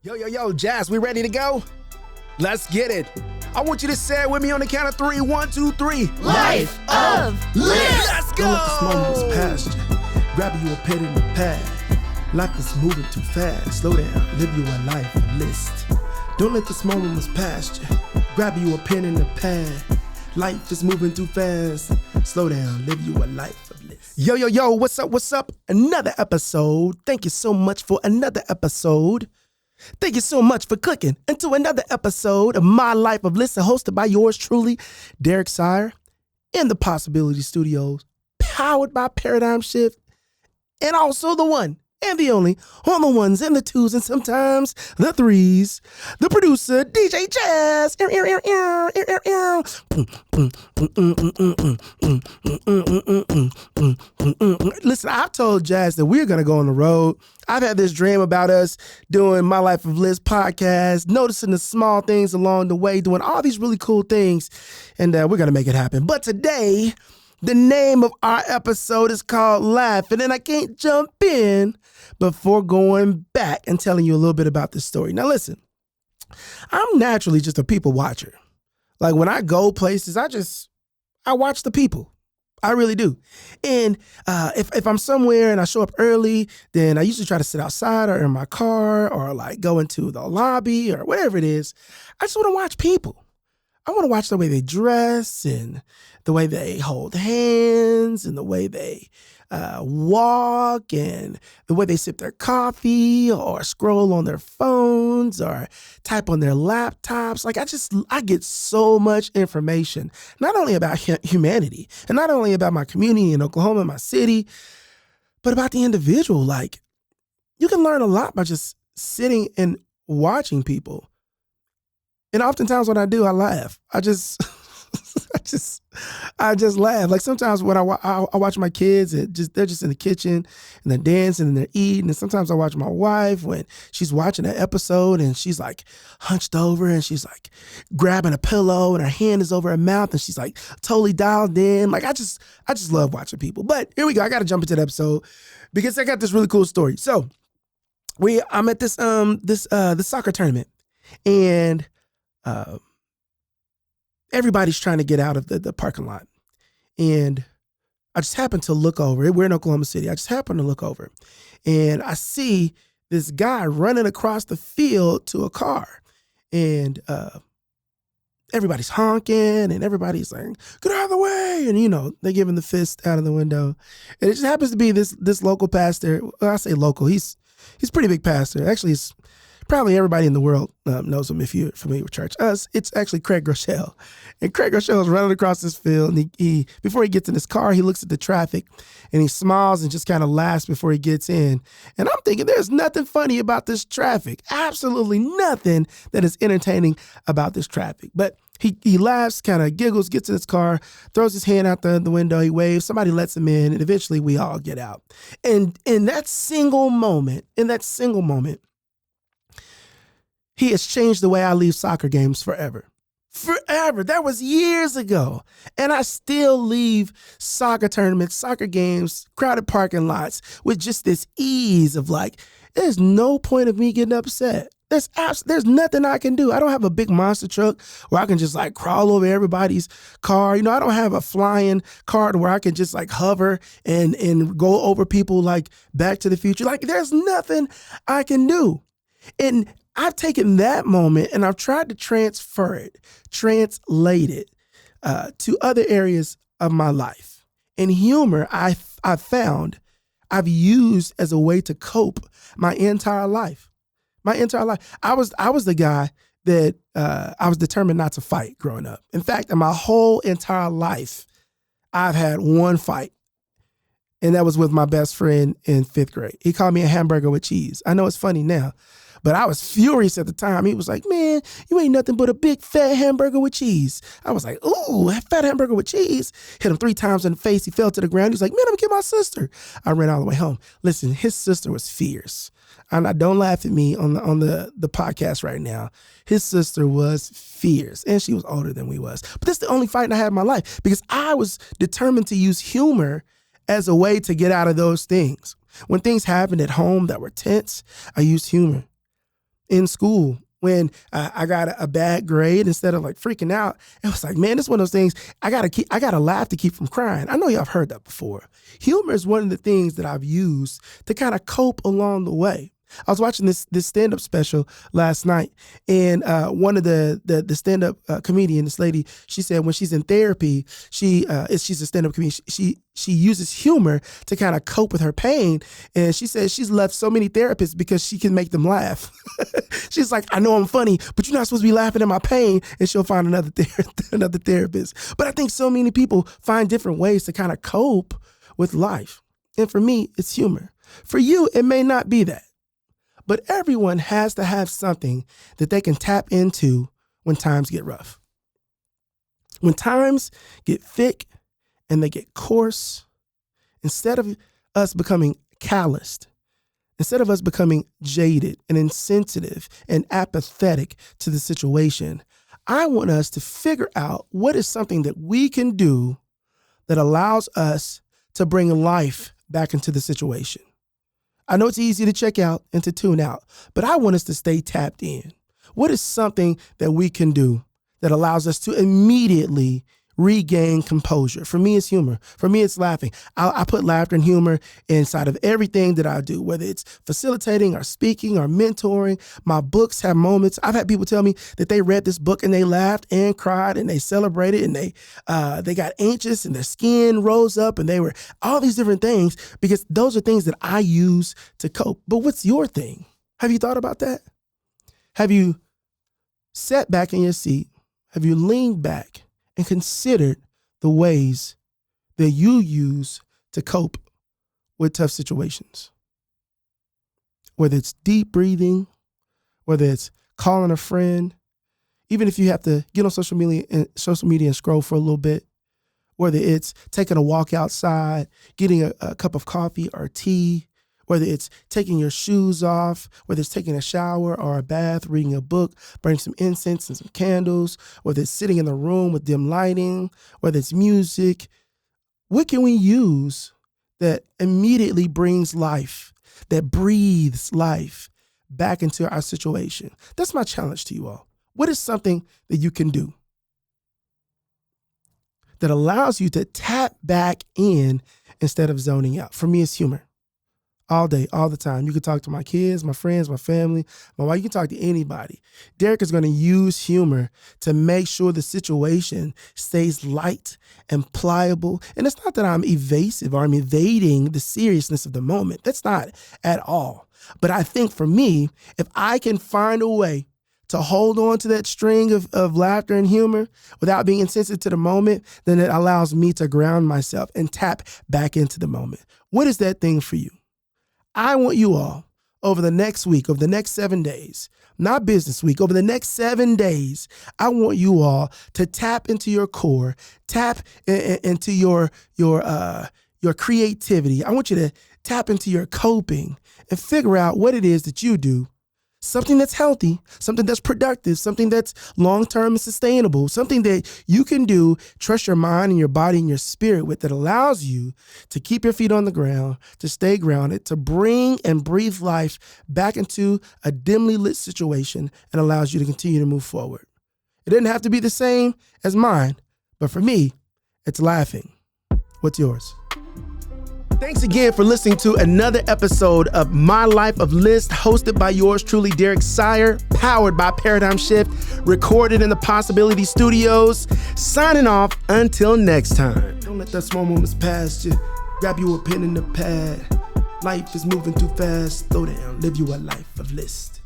Yo, Jazz, we ready to go? Let's get it. I want you to say it with me on the count of 3. 1, 2, 3. Life of Liz. Let's go. Don't let this moment pass you. Grab you a pen and a pad. Life is moving too fast. Slow down, live you a life of list. Don't let this moment pass you. Grab you a pen and a pad. Life is moving too fast. Slow down, live you a life of list. Yo, what's up? Another episode. Thank you so much for another episode. Thank you so much for clicking into another episode of My Life of Listen, hosted by yours truly, Derek Sire, in the Possibility Studios, powered by Paradigm Shift, and also the one and the only, on the ones and the twos and sometimes the threes, the producer, DJ Jazz. Listen, I've told Jazz that we're going to go on the road. I've had this dream about us doing My Life of Liz podcast, noticing the small things along the way, doing all these really cool things, and we're going to make it happen. But today, the name of our episode is called Laughing, and I can't jump in before going back and telling you a little bit about this story. Now listen, I'm naturally just a people watcher. Like when I go places, I watch the people. I really do. And if I'm somewhere and I show up early, then I usually try to sit outside or in my car or like go into the lobby or whatever it is. I just want to watch people. I want to watch the way they dress and the way they hold hands and the way they walk and the way they sip their coffee or scroll on their phones or type on their laptops. Like I get so much information, not only about humanity and not only about my community in Oklahoma, my city, but about the individual. Like you can learn a lot by just sitting and watching people. And oftentimes when I do, I laugh. I just laugh. Like sometimes when I watch my kids, they're just in the kitchen and they're dancing and they're eating. And sometimes I watch my wife when she's watching an episode and she's like hunched over and she's like grabbing a pillow and her hand is over her mouth and she's like totally dialed in. Like I just love watching people. But here we go. I got to jump into the episode because I got this really cool story. So I'm at this soccer tournament and everybody's trying to get out of the parking lot. And I just happened to look over. We're in Oklahoma City. I just happened to look over. And I see this guy running across the field to a car. And everybody's honking and everybody's like, get out of the way. And, they're giving the fist out of the window. And it just happens to be this local pastor. Well, I say local. He's a pretty big pastor. Actually, it's probably everybody in the world knows him if you're familiar with church. It's actually Craig Groeschel. And Craig Groeschel is running across this field. And he before he gets in his car, he looks at the traffic and he smiles and just kind of laughs before he gets in. And I'm thinking there's nothing funny about this traffic. Absolutely nothing that is entertaining about this traffic. But he laughs, kind of giggles, gets in his car, throws his hand out the window, he waves, somebody lets him in, and eventually we all get out. And in that single moment, he has changed the way I leave soccer games forever. Forever. That was years ago. And I still leave soccer tournaments, soccer games, crowded parking lots with just this ease of like, there's no point of me getting upset. There's nothing I can do. I don't have a big monster truck where I can just like crawl over everybody's car. I don't have a flying car where I can just like hover and go over people like Back to the Future. Like there's nothing I can do. And I've taken that moment and I've tried to translate it to other areas of my life. And humor, I've found I've used as a way to cope my entire life. I was the guy that I was determined not to fight growing up. In fact, in my whole entire life, I've had one fight. And that was with my best friend in 5th grade. He called me a hamburger with cheese. I know it's funny now, but I was furious at the time. He was like, man, you ain't nothing but a big fat hamburger with cheese. I was like, ooh, a fat hamburger with cheese. Hit him 3 times in the face. He fell to the ground. He was like, man, I'm gonna kill my sister. I ran all the way home. Listen, his sister was fierce. And don't laugh at me on the podcast right now. His sister was fierce and she was older than we was. But that's the only fight I had in my life because I was determined to use humor as a way to get out of those things. When things happened at home that were tense, I used humor. in school when I got a bad grade. Instead of like freaking out, it was like, man, it's one of those things. I gotta laugh to keep from crying. I know y'all have heard that before. Humor is one of the things that I've used to kind of cope along the way. I was watching this stand-up special last night, and one of the stand-up comedian, this lady, she said when she's in therapy, she's a stand-up comedian. She uses humor to kind of cope with her pain, and she says she's left so many therapists because she can make them laugh. She's like, I know I'm funny, but you're not supposed to be laughing at my pain, and she'll find another therapist. But I think so many people find different ways to kind of cope with life, and for me, it's humor. For you, it may not be that. But everyone has to have something that they can tap into when times get rough. When times get thick and they get coarse, instead of us becoming calloused, instead of us becoming jaded and insensitive and apathetic to the situation, I want us to figure out what is something that we can do that allows us to bring life back into the situation. I know it's easy to check out and to tune out, but I want us to stay tapped in. What is something that we can do that allows us to immediately regain composure? For me, it's humor. For me, it's laughing. I put laughter and humor inside of everything that I do, whether it's facilitating or speaking or mentoring. My books have moments. I've had people tell me that they read this book and they laughed and cried and they celebrated and they got anxious and their skin rose up and they were all these different things, because those are things that I use to cope. But what's your thing? Have you thought about that? Have you sat back in your seat? Have you leaned back and considered the ways that you use to cope with tough situations? Whether it's deep breathing, whether it's calling a friend, even if you have to get on social media and scroll for a little bit, whether it's taking a walk outside, getting a cup of coffee or tea, whether it's taking your shoes off, whether it's taking a shower or a bath, reading a book, burning some incense and some candles, whether it's sitting in the room with dim lighting, whether it's music. What can we use that immediately brings life, that breathes life back into our situation? That's my challenge to you all. What is something that you can do that allows you to tap back in instead of zoning out? For me, it's humor. All day, all the time. You can talk to my kids, my friends, my family, my wife. You can talk to anybody. Derek is going to use humor to make sure the situation stays light and pliable. And it's not that I'm evasive or I'm evading the seriousness of the moment. That's not at all. But I think for me, if I can find a way to hold on to that string of laughter and humor without being insensitive to the moment, then it allows me to ground myself and tap back into the moment. What is that thing for you? I want you all over the next week, over the next 7 days, not business week, over the next 7 days, I want you all to tap into your core, tap into your creativity. I want you to tap into your coping and figure out what it is that you do. Something that's healthy, something that's productive, something that's long-term and sustainable, something that you can do, trust your mind and your body and your spirit with, that allows you to keep your feet on the ground, to stay grounded, to bring and breathe life back into a dimly lit situation, and allows you to continue to move forward. It doesn't have to be the same as mine, but for me, it's laughing. What's yours? Thanks again for listening to another episode of My Life of List, hosted by yours truly, Derek Sire, powered by Paradigm Shift, recorded in the Possibility Studios. Signing off until next time. Don't let that small moments pass you. Grab you a pen and a pad. Life is moving too fast. Slow down, live you a life of list.